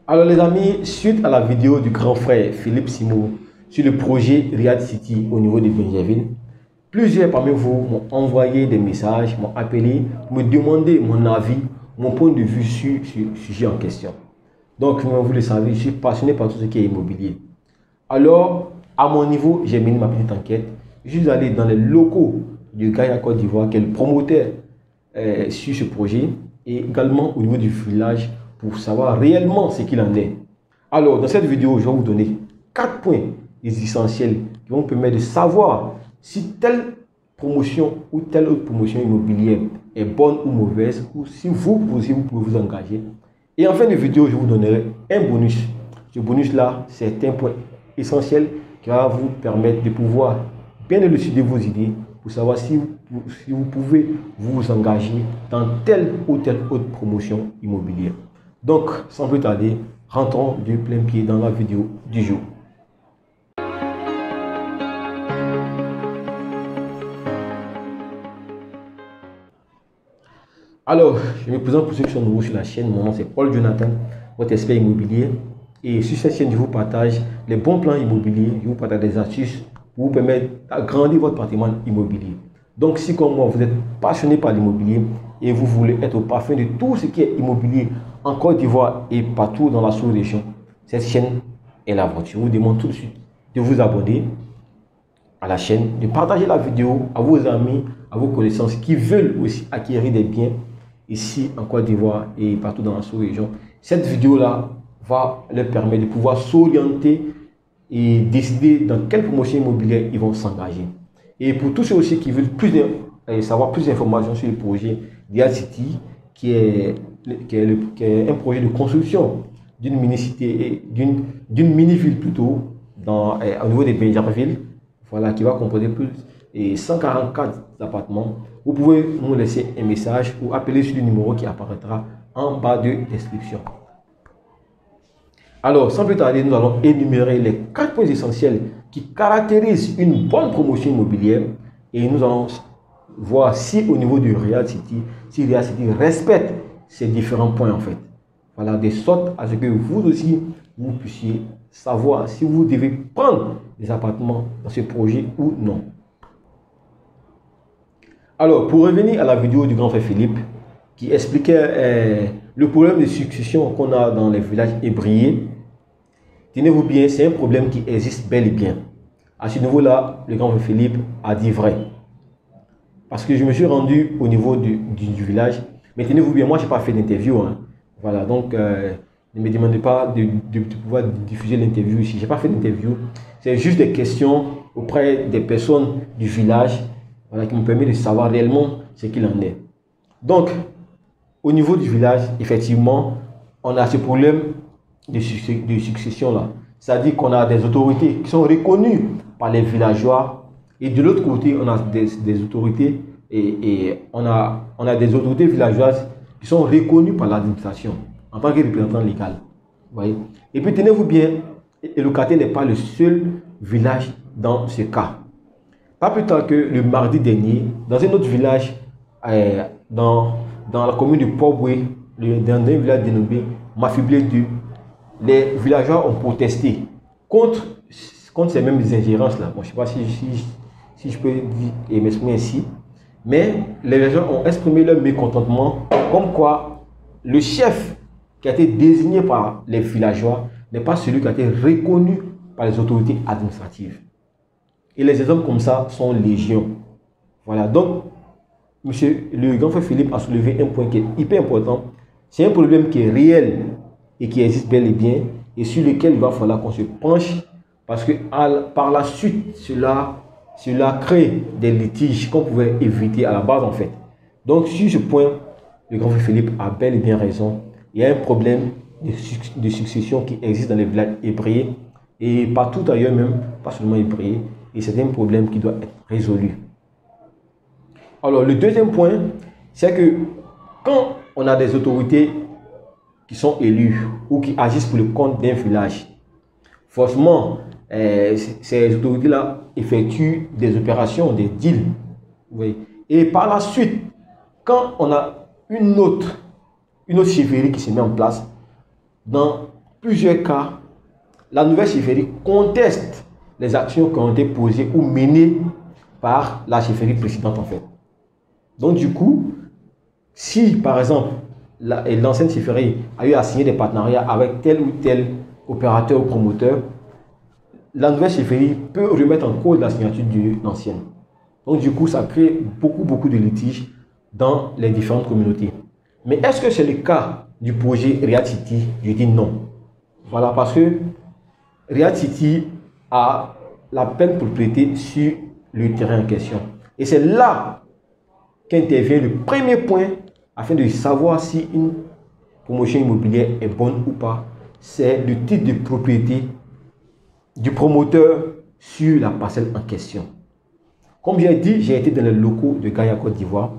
Alors les amis, suite à la vidéo du grand frère Philippe Simo sur le projet Riyad City au niveau de Bingerville, plusieurs parmi vous m'ont envoyé des messages, m'ont appelé pour me demander mon avis, mon point de vue sur ce sujet en question. Donc, comme vous le savez, je suis passionné par tout ce qui est immobilier. Alors, à mon niveau, j'ai mené ma petite enquête. Je suis allé dans les locaux du Gaïa Côte d'Ivoire, qui est le promoteur sur ce projet, et également au niveau du village pour savoir réellement ce qu'il en est. Alors, dans cette vidéo, je vais vous donner 4 points essentiels qui vont vous permettre de savoir si telle promotion ou telle autre promotion immobilière est bonne ou mauvaise, ou si vous pouvez vous engager. Et en fin de vidéo, je vous donnerai un bonus. Ce bonus-là, c'est un point essentiel qui va vous permettre de pouvoir bien élucider vos idées pour savoir si vous pouvez vous engager dans telle ou telle autre promotion immobilière. Donc, sans plus tarder, rentrons du plein pied dans la vidéo du jour. Alors, je me présente pour ceux qui sont nouveaux sur la chaîne. Mon nom c'est Paul Jonathan, votre expert immobilier. Et sur cette chaîne, je vous partage les bons plans immobiliers, je vous partage des astuces pour vous permettre d'agrandir votre patrimoine immobilier. Donc, si comme moi, vous êtes passionné par l'immobilier et vous voulez être au parfum de tout ce qui est immobilier en Côte d'Ivoire et partout dans la sous-région, cette chaîne est la vôtre. Je vous demande tout de suite de vous abonner à la chaîne, de partager la vidéo à vos amis, à vos connaissances qui veulent aussi acquérir des biens ici en Côte d'Ivoire et partout dans la sous-région. Cette vidéo-là va leur permettre de pouvoir s'orienter et décider dans quelle promotion immobilière ils vont s'engager. Et pour tous ceux aussi qui veulent savoir plus d'informations sur le projet Riyad City, qui est un projet de construction d'une mini-cité, d'une mini-ville plutôt, au niveau de Bingerville, voilà, qui va composer plus de 144 appartements. Vous pouvez nous laisser un message ou appeler sur le numéro qui apparaîtra en bas de description. Alors, sans plus tarder, nous allons énumérer les 4 points essentiels qui caractérisent une bonne promotion immobilière et nous allons voir si au niveau du Riyad City, si Riyad City respecte ces différents points en fait. Voilà, de sorte à ce que vous aussi, vous puissiez savoir si vous devez prendre des appartements dans ce projet ou non. Alors, pour revenir à la vidéo du grand frère Philippe, qui expliquait le problème de succession qu'on a dans les villages ébriés, tenez-vous bien, c'est un problème qui existe bel et bien. À ce niveau-là, le grand frère Philippe a dit vrai. Parce que je me suis rendu au niveau du village, mais tenez-vous bien, moi je n'ai pas fait d'interview. Hein. Voilà, donc ne me demandez pas de pouvoir diffuser l'interview ici. Je n'ai pas fait d'interview. C'est juste des questions auprès des personnes du village, voilà, qui me permet de savoir réellement ce qu'il en est. Donc, au niveau du village, effectivement, on a ce problème de succession là. C'est-à-dire qu'on a des autorités qui sont reconnues par les villageois et de l'autre côté, on a des autorités et on a des autorités villageoises qui sont reconnues par l'administration en tant que représentant légal. Voyez? Et puis tenez-vous bien, Elokate n'est pas le seul village dans ce cas. Pas plus tard que le mardi dernier, dans un autre village, dans la commune de Poboué, dans un village dénommé Mafiblé 2, les villageois ont protesté contre ces mêmes ingérences-là. Bon, je ne sais pas si je peux m'exprimer ainsi, mais les villageois ont exprimé leur mécontentement, comme quoi le chef qui a été désigné par les villageois n'est pas celui qui a été reconnu par les autorités administratives. Et les exemples comme ça sont légion. Voilà, donc, le grand frère Philippe a soulevé un point qui est hyper important. C'est un problème qui est réel et qui existe bel et bien et sur lequel il va falloir qu'on se penche parce que par la suite, cela crée des litiges qu'on pouvait éviter à la base en fait. Donc, sur ce point, le grand frère Philippe a bel et bien raison. Il y a un problème de succession qui existe dans les villages hébraïens et partout ailleurs même, pas seulement hébraïens. Et c'est un problème qui doit être résolu. Alors, le deuxième point, c'est que quand on a des autorités qui sont élues ou qui agissent pour le compte d'un village, forcément, ces autorités-là effectuent des opérations, des deals. Oui. Et par la suite, quand on a une autre chefferie qui se met en place dans plusieurs cas, la nouvelle chefferie conteste les actions qui ont été posées ou menées par la chefferie précédente en fait. Donc du coup, si par exemple l'ancienne chefferie a eu à signer des partenariats avec tel ou tel opérateur ou promoteur, la nouvelle chefferie peut remettre en cause la signature de l'ancienne. Donc du coup, ça crée beaucoup de litiges dans les différentes communautés. Mais est-ce que c'est le cas du projet Riyad City? Je dis non. Voilà, parce que Riyad City a la pleine propriété sur le terrain en question. Et c'est là qu'intervient le premier point afin de savoir si une promotion immobilière est bonne ou pas. C'est le titre de propriété du promoteur sur la parcelle en question. Comme j'ai dit, j'ai été dans les locaux de Gaïa Côte d'Ivoire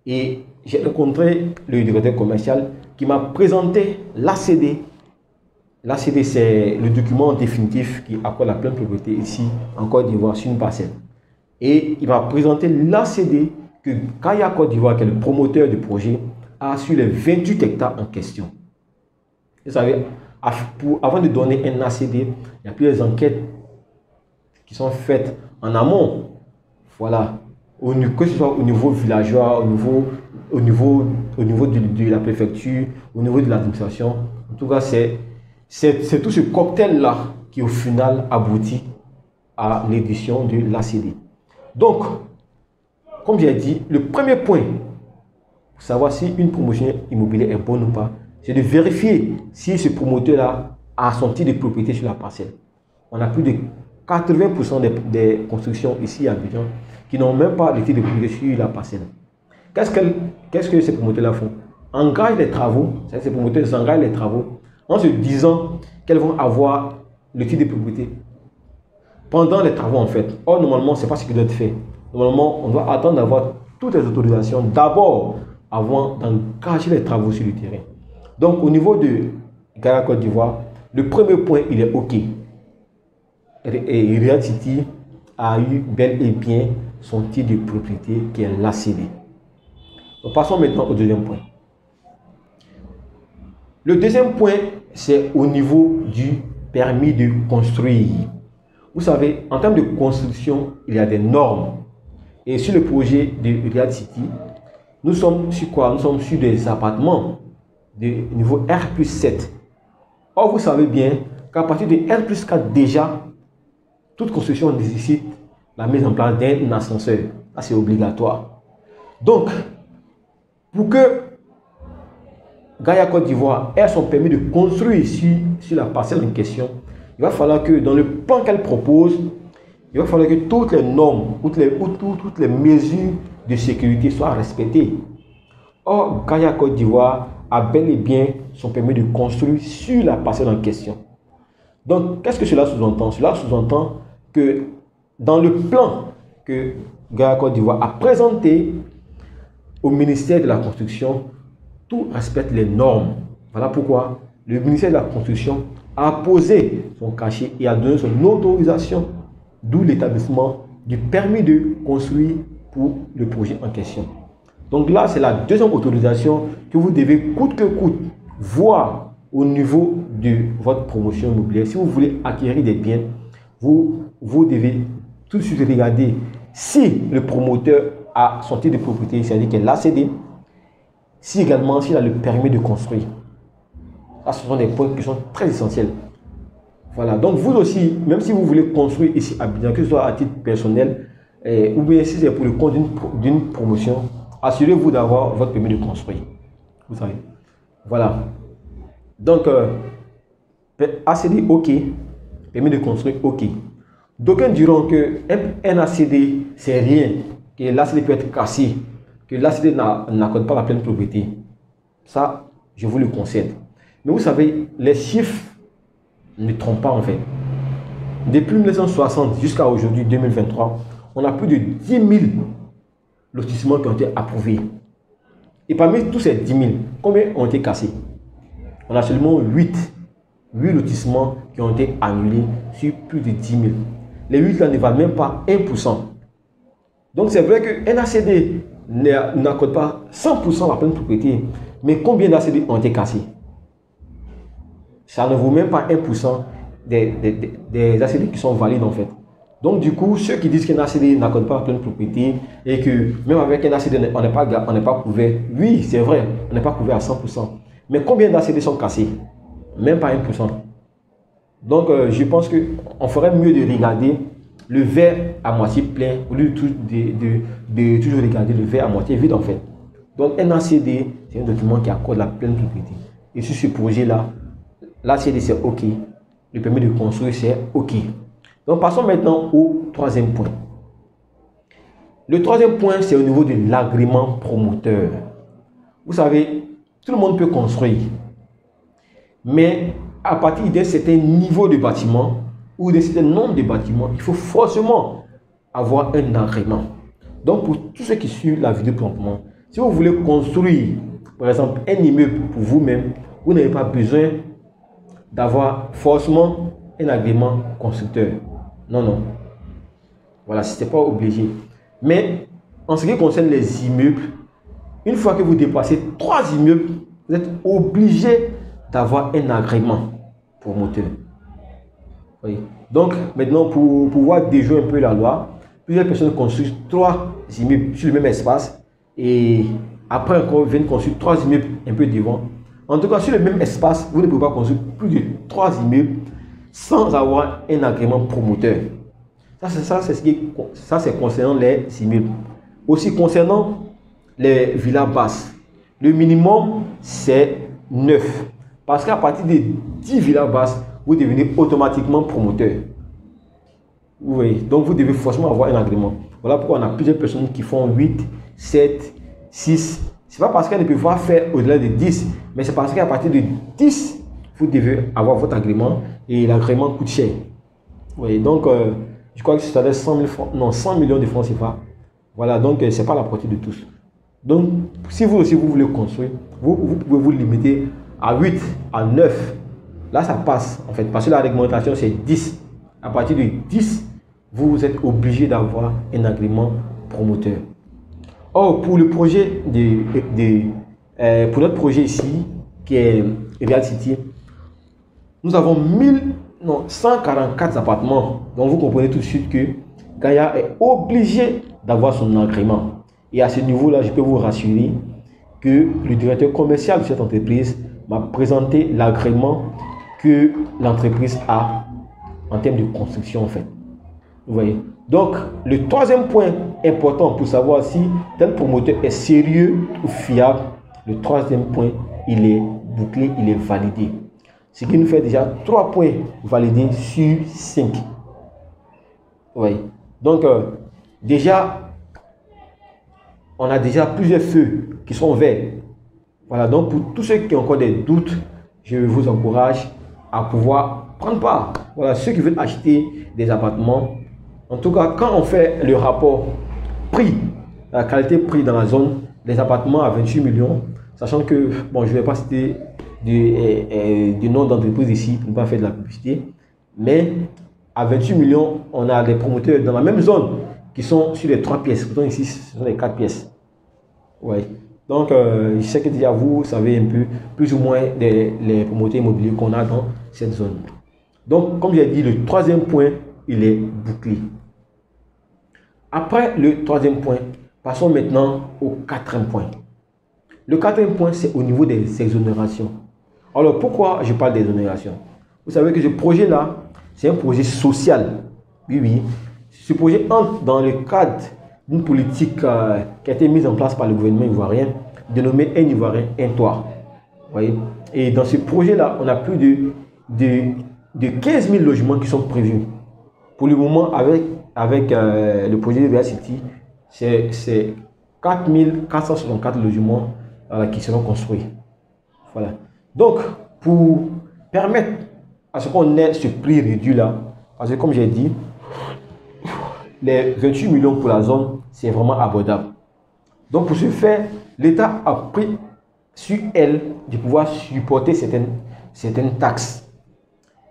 et j'ai rencontré le directeur commercial qui m'a présenté l'ACD. L'ACD, c'est le document définitif qui accorde la pleine propriété ici en Côte d'Ivoire sur une parcelle. Et il m'a présenté l'ACD que Gaïa Côte d'Ivoire, qui est le promoteur du projet, a sur les 28 hectares en question. Vous savez, avant de donner un ACD, il y a plusieurs enquêtes qui sont faites en amont. Voilà, que ce soit au niveau villageois, au niveau de la préfecture, au niveau de l'administration. En tout cas, c'est tout ce cocktail-là qui au final aboutit à l'édition de l'ACD. Donc, comme j'ai dit, le premier point pour savoir si une promotion immobilière est bonne ou pas, c'est de vérifier si ce promoteur-là a son titre de propriété sur la parcelle. On a plus de 80% des constructions ici à Abidjan qui n'ont même pas le titre de propriété sur la parcelle. Qu'est-ce que ces promoteurs-là font? Engagent les travaux, ces promoteurs engagent les travaux en se disant qu'elles vont avoir le titre de propriété pendant les travaux en fait. Or, normalement, ce n'est pas ce qui doit être fait. Normalement, on doit attendre d'avoir toutes les autorisations d'abord avant d'engager les travaux sur le terrain. Donc, au niveau de Gaïa Côte d'Ivoire, le premier point, il est OK. Et Riyad City a eu bel et bien son titre de propriété qui est l'ACD. Passons maintenant au deuxième point. Le deuxième point, c'est au niveau du permis de construire. Vous savez, en termes de construction, il y a des normes. Et sur le projet de Riyad City, nous sommes sur quoi? Nous sommes sur des appartements de niveau R+7. Or, vous savez bien qu'à partir de R+4 déjà, toute construction nécessite la mise en place d'un ascenseur. Ça, c'est obligatoire. Donc, pour que Gaïa Côte d'Ivoire ait son permis de construire sur la parcelle en question, il va falloir que dans le plan qu'elle propose, il va falloir que toutes les normes, toutes les mesures de sécurité soient respectées. Or, Gaïa Côte d'Ivoire a bel et bien son permis de construire sur la parcelle en question. Donc, qu'est-ce que cela sous-entend? Cela sous-entend que dans le plan que Gaïa Côte d'Ivoire a présenté au ministère de la Construction, tout respecte les normes. Voilà pourquoi le ministère de la Construction a posé son cachet et a donné son autorisation, d'où l'établissement du permis de construire pour le projet en question. Donc là, c'est la deuxième autorisation que vous devez coûte que coûte voir au niveau de votre promotion immobilière. Si vous voulez acquérir des biens, vous devez tout de suite regarder si le promoteur a son titre de propriété, c'est-à-dire qu'il a l'ACD, si également s'il a le permis de construire. Ça, ce sont des points qui sont très essentiels. Voilà, donc vous aussi, même si vous voulez construire ici à Abidjan, que ce soit à titre personnel, ou bien si c'est pour le compte d'une promotion, assurez-vous d'avoir votre permis de construire. Vous savez. Voilà. Donc, ACD, OK. Permis de construire, OK. D'aucuns diront qu'un ACD, c'est rien, que l'ACD peut être cassé, que l'ACD n'accorde pas la pleine propriété. Ça, je vous le concède. Mais vous savez, les chiffres ne trompent pas en fait. Depuis 1960 jusqu'à aujourd'hui, 2023, on a plus de 10 000 lotissements qui ont été approuvés. Et parmi tous ces 10 000, combien ont été cassés? On a seulement 8 lotissements qui ont été annulés sur plus de 10 000. Les 8 là ne valent même pas 1%. Donc c'est vrai qu'un ACD n'accorde pas 100% la pleine propriété. Mais combien d'ACD ont été cassés? ça ne vaut même pas 1% des ACD qui sont valides en fait. Donc du coup, ceux qui disent qu'un ACD n'accorde pas pleine propriété et que même avec un ACD, on n'est pas couvert, oui, c'est vrai, on n'est pas couvert à 100%. Mais combien d'ACD sont cassés? Même pas 1%. Donc je pense qu'on ferait mieux de regarder le verre à moitié plein au lieu de toujours regarder le verre à moitié vide en fait. Donc un ACD, c'est un document qui accorde la pleine propriété. Et sur ce projet-là, l'ACD c'est OK. Le permis de construire c'est OK. Donc passons maintenant au troisième point. Le troisième point, c'est au niveau de l'agrément promoteur. Vous savez, tout le monde peut construire. Mais à partir d'un certain niveau de bâtiment ou d'un certain nombre de bâtiments, il faut forcément avoir un agrément. Donc pour tous ceux qui suivent la vidéo promptement, si vous voulez construire, par exemple, un immeuble pour vous-même, vous n'avez pas besoin d'avoir forcément un agrément constructeur. Non, non. Voilà, ce n'est pas obligé. Mais en ce qui concerne les immeubles, une fois que vous dépassez 3 immeubles, vous êtes obligé d'avoir un agrément promoteur. Oui. Donc, maintenant, pour pouvoir déjouer un peu la loi, plusieurs personnes construisent 3 immeubles sur le même espace et après encore viennent construire 3 immeubles un peu devant. En tout cas, sur le même espace, vous ne pouvez pas construire plus de 3 immeubles sans avoir un agrément promoteur. Ça c'est concernant les immeubles. Aussi concernant les villas basses, le minimum c'est 9. Parce qu'à partir de 10 villas basses, vous devenez automatiquement promoteur. Oui, donc vous devez forcément avoir un agrément. Voilà pourquoi on a plusieurs personnes qui font 8, 7, 6. Ce n'est pas parce qu'elles ne peuvent pas faire au-delà de 10, mais c'est parce qu'à partir de 10, vous devez avoir votre agrément et l'agrément coûte cher. Oui, donc je crois que ça doit être 100 000 francs, non, 100 millions de francs CFA. Voilà, donc ce n'est pas la portée de tous. Donc, si vous aussi vous voulez construire, vous pouvez vous limiter à 8, à 9. Là, ça passe en fait, parce que la réglementation c'est 10. À partir de 10, vous êtes obligé d'avoir un agrément promoteur. Or, pour le projet pour notre projet ici, qui est Real City, nous avons 144 appartements. Donc, vous comprenez tout de suite que Gaïa est obligé d'avoir son agrément. Et à ce niveau-là, je peux vous rassurer que le directeur commercial de cette entreprise m'a présenté l'agrément que l'entreprise a en termes de construction en fait. Vous voyez. Donc, le troisième point important pour savoir si tel promoteur est sérieux ou fiable, le troisième point, il est bouclé, il est validé. Ce qui nous fait déjà 3 points validés sur 5. Oui. Donc, déjà, on a déjà plusieurs feux qui sont verts. Voilà, donc pour tous ceux qui ont encore des doutes, je vous encourage à pouvoir prendre part. Voilà, ceux qui veulent acheter des appartements, en tout cas, quand on fait le rapport prix, la qualité-prix dans la zone, des appartements à 28 millions, sachant que, bon, je ne vais pas citer du nom d'entreprise ici pour ne pas faire de la publicité, mais à 28 millions, on a des promoteurs dans la même zone qui sont sur les 3 pièces. Pourtant ici, ce sont les 4 pièces. Ouais. Donc, je sais que déjà vous savez un peu, plus ou moins, les promoteurs immobiliers qu'on a dans cette zone. Donc, comme j'ai dit, le troisième point, il est bouclé. Après le troisième point, passons maintenant au quatrième point. Le quatrième point, c'est au niveau des exonérations. Alors, pourquoi je parle d'exonération? Vous savez que ce projet-là, c'est un projet social. Oui, oui. Ce projet entre dans le cadre d'une politique qui a été mise en place par le gouvernement ivoirien, dénommé Un Ivoirien, un toit. Vous voyez? Et dans ce projet-là, on a plus de 15 000 logements qui sont prévus. Pour le moment, avec le projet de Real City, c'est 4 464 logements qui seront construits. Voilà. Donc, pour permettre à ce qu'on ait ce prix réduit là, parce que comme j'ai dit, les 28 millions pour la zone, c'est vraiment abordable. Donc, pour ce faire, l'État a pris sur elle de pouvoir supporter certaines taxes,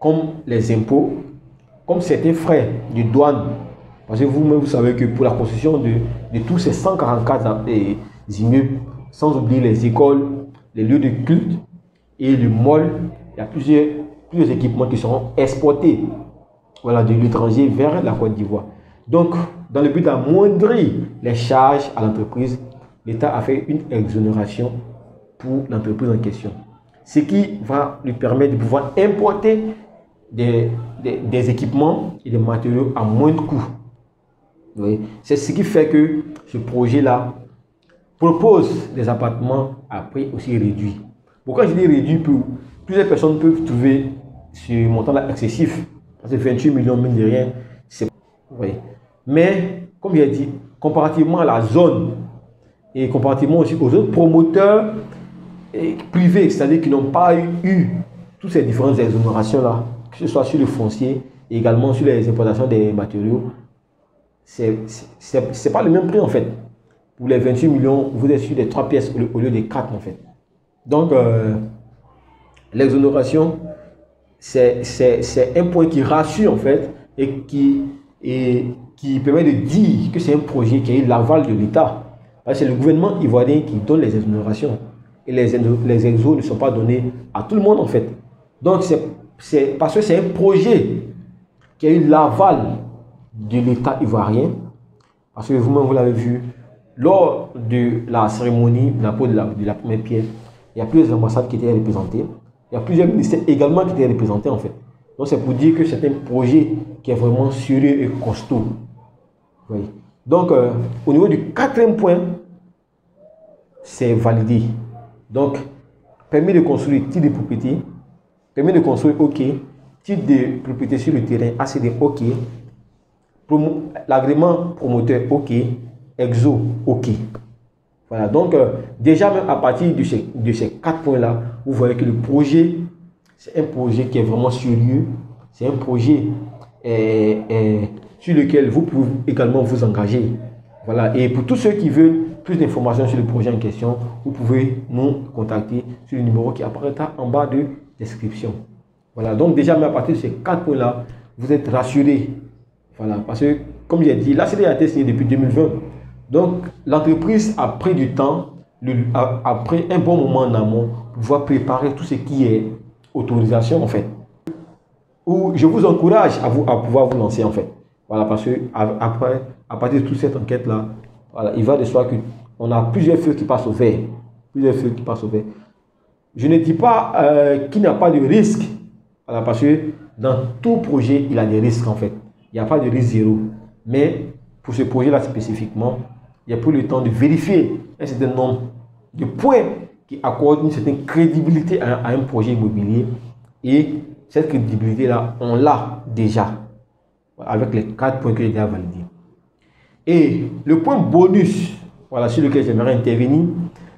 comme les impôts, comme certains frais de douane. Parce que vous-même, vous savez que pour la construction de tous ces 144 immeubles, sans oublier les écoles, les lieux de culte et le mall, il y a plusieurs plusieurs équipements qui seront exportés, voilà, de l'étranger vers la Côte d'Ivoire. Donc, dans le but d'amoindrir les charges à l'entreprise, l'État a fait une exonération pour l'entreprise en question. Ce qui va lui permettre de pouvoir importer des équipements et des matériaux à moindre coût. C'est ce qui fait que ce projet-là propose des appartements à prix aussi réduit. Pourquoi je dis réduit? Plusieurs personnes peuvent trouver ce montant-là excessif. Parce que 28 millions, mine de rien, c'est... Oui. Mais, comme j'ai dit, comparativement à la zone et comparativement aussi aux autres promoteurs privés, c'est-à-dire qui n'ont pas eu toutes ces différentes exonérations-là, que ce soit sur le foncier et également sur les importations des matériaux, c'est pas le même prix en fait. Pour les 28 millions, vous êtes sur les 3 pièces au lieu des 4 en fait. Donc, l'exonération, c'est un point qui rassure en fait et qui permet de dire que c'est un projet qui a eu l'aval de l'État. Parce que c'est le gouvernement ivoirien qui donne les exonérations. Et les exos ne sont pas donnés à tout le monde en fait. Donc, c'est parce que c'est un projet qui a eu l'aval de l'État ivoirien. Parce que vous-même, vous l'avez vu, lors de la cérémonie de la première pierre, il y a plusieurs ambassades qui étaient représentées. Il y a plusieurs ministères également qui étaient représentés en fait. Donc, c'est pour dire que c'est un projet qui est vraiment sérieux et costaud. Oui. Donc, au niveau du 4e point, c'est validé. Donc, permis de construire, titre de propriété, permis de construire, ok, titre de propriété sur le terrain, ACD, ok, l'agrément promoteur, ok, exo, ok. Voilà, donc déjà même à partir de ces 4 points-là, vous voyez que le projet, c'est un projet qui est vraiment sérieux, c'est un projet sur lequel vous pouvez également vous engager. Voilà, et pour tous ceux qui veulent plus d'informations sur le projet en question, vous pouvez nous contacter sur le numéro qui apparaîtra en bas de description. Voilà, donc déjà même à partir de ces 4 points-là, vous êtes rassurés. Voilà, parce que comme j'ai dit, l'ACD a été signé depuis 2020. Donc, l'entreprise a pris du temps, a pris un bon moment en amont pour pouvoir préparer tout ce qui est autorisation en fait. Où je vous encourage à pouvoir vous lancer en fait. Voilà, parce que après, à partir de toute cette enquête-là, voilà, il va de soi qu'on a plusieurs feux qui passent au vert. Plusieurs feux qui passent au vert. Je ne dis pas qu'il n'y a pas de risque. Voilà, parce que dans tout projet, il y a des risques en fait. Il n'y a pas de risque zéro. Mais pour ce projet-là spécifiquement, il y a pris le temps de vérifier un certain nombre de points qui accordent une certaine crédibilité à un projet immobilier. Et cette crédibilité-là, on l'a déjà avec les 4 points que j'ai déjà validés. Et le point bonus, voilà, sur lequel j'aimerais intervenir,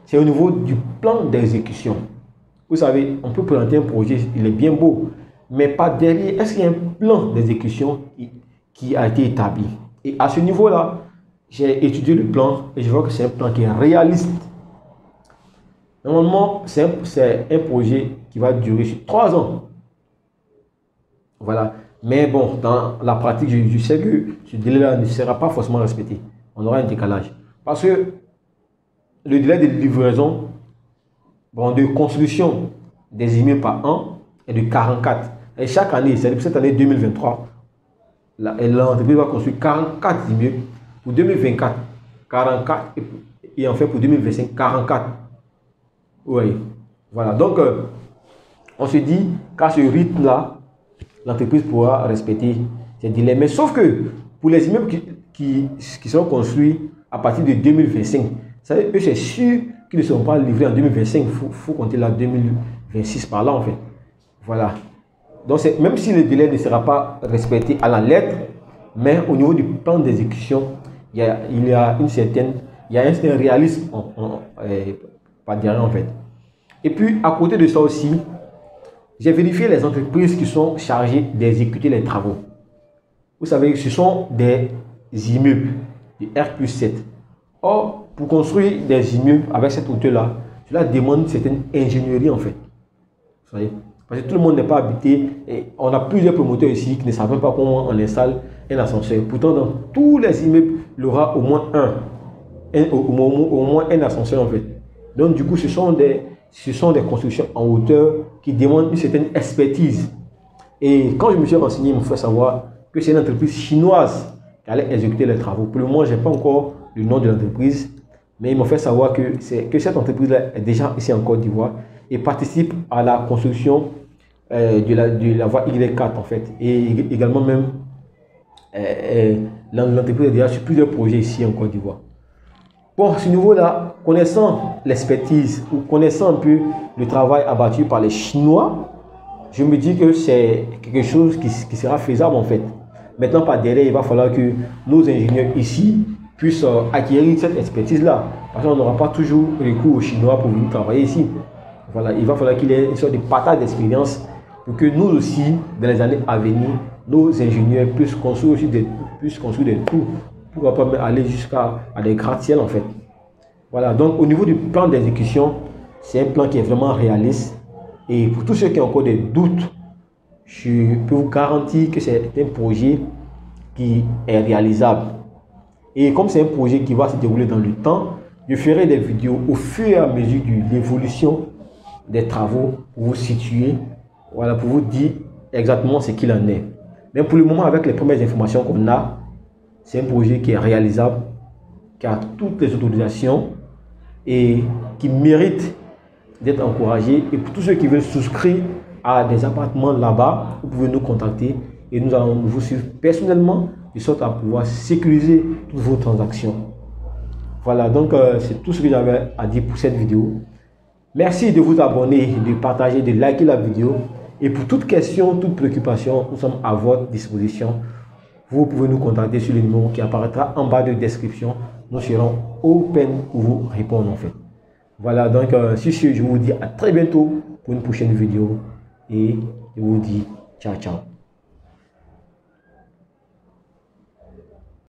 c'est au niveau du plan d'exécution. Vous savez, on peut présenter un projet, il est bien beau, mais pas derrière, est-ce qu'il y a un plan d'exécution qui a été établi? Et à ce niveau-là, j'ai étudié le plan et je vois que c'est un plan qui est réaliste. Normalement, c'est un projet qui va durer sur 3 ans. Voilà. Mais bon, dans la pratique, je sais que ce délai-là ne sera pas forcément respecté. On aura un décalage. Parce que le délai de livraison, bon, de construction des immeubles par an est de 44. Et chaque année, c'est depuis cette année 2023, l'entreprise va construire 44 immeubles. Pour 2024, 44. Et enfin pour 2025, 44. Oui. Voilà. Donc, on se dit qu'à ce rythme-là, l'entreprise pourra respecter ces délais. Mais sauf que pour les immeubles qui sont construits à partir de 2025, c'est sûr qu'ils ne seront pas livrés en 2025. Il faut compter là 2026 par là en fait. Voilà. Donc même si le délai ne sera pas respecté à la lettre, mais au niveau du plan d'exécution, il y a un certain réalisme pas derrière en fait. Et puis à côté de ça aussi, j'ai vérifié les entreprises qui sont chargées d'exécuter les travaux. Vous savez, ce sont des immeubles de R+7. Or, pour construire des immeubles avec cette hauteur-là, cela demande une certaine ingénierie en fait. Vous savez, parce que tout le monde n'est pas habité et on a plusieurs promoteurs ici qui ne savent même pas comment on installe un ascenseur. Pourtant, dans tous les immeubles, il y aura au moins au moins un ascenseur en fait. Donc, du coup, ce sont des constructions en hauteur qui demandent une certaine expertise. Et quand je me suis renseigné, il me fait savoir que c'est une entreprise chinoise qui allait exécuter les travaux. Pour le moment, je n'ai pas encore le nom de l'entreprise, mais ils m'ont fait savoir que cette entreprise-là est déjà ici en Côte d'Ivoire et participe à la construction de la voie Y4 en fait. Et également même, l'entreprise est déjà sur plusieurs projets ici en Côte d'Ivoire. Bon, à ce niveau-là, connaissant l'expertise ou connaissant un peu le travail abattu par les Chinois, je me dis que c'est quelque chose qui sera faisable en fait. Maintenant, par derrière, il va falloir que nos ingénieurs ici puissent acquérir cette expertise-là. Parce qu'on n'aura pas toujours recours aux Chinois pour venir travailler ici. Voilà, il va falloir qu'il y ait une sorte de partage d'expérience pour que nous aussi, dans les années à venir, nos ingénieurs puissent construire aussi des tours. Pourquoi pas aller jusqu'à des gratte-ciel en fait. Voilà, donc au niveau du plan d'exécution, c'est un plan qui est vraiment réaliste. Et pour tous ceux qui ont encore des doutes, je peux vous garantir que c'est un projet qui est réalisable. Et comme c'est un projet qui va se dérouler dans le temps, je ferai des vidéos au fur et à mesure de l'évolution des travaux pour vous situer, voilà, pour vous dire exactement ce qu'il en est. Mais pour le moment, avec les premières informations qu'on a, c'est un projet qui est réalisable, qui a toutes les autorisations et qui mérite d'être encouragé. Et pour tous ceux qui veulent souscrire à des appartements là-bas, vous pouvez nous contacter et nous allons vous suivre personnellement de sorte à pouvoir sécuriser toutes vos transactions. Voilà, donc c'est tout ce que j'avais à dire pour cette vidéo. Merci de vous abonner, de partager, de liker la vidéo. Et pour toute question, toute préoccupation, nous sommes à votre disposition. Vous pouvez nous contacter sur le numéro qui apparaîtra en bas de la description. Nous serons open pour vous répondre en fait. Voilà, donc sur ce, je vous dis à très bientôt pour une prochaine vidéo. Et je vous dis ciao, ciao.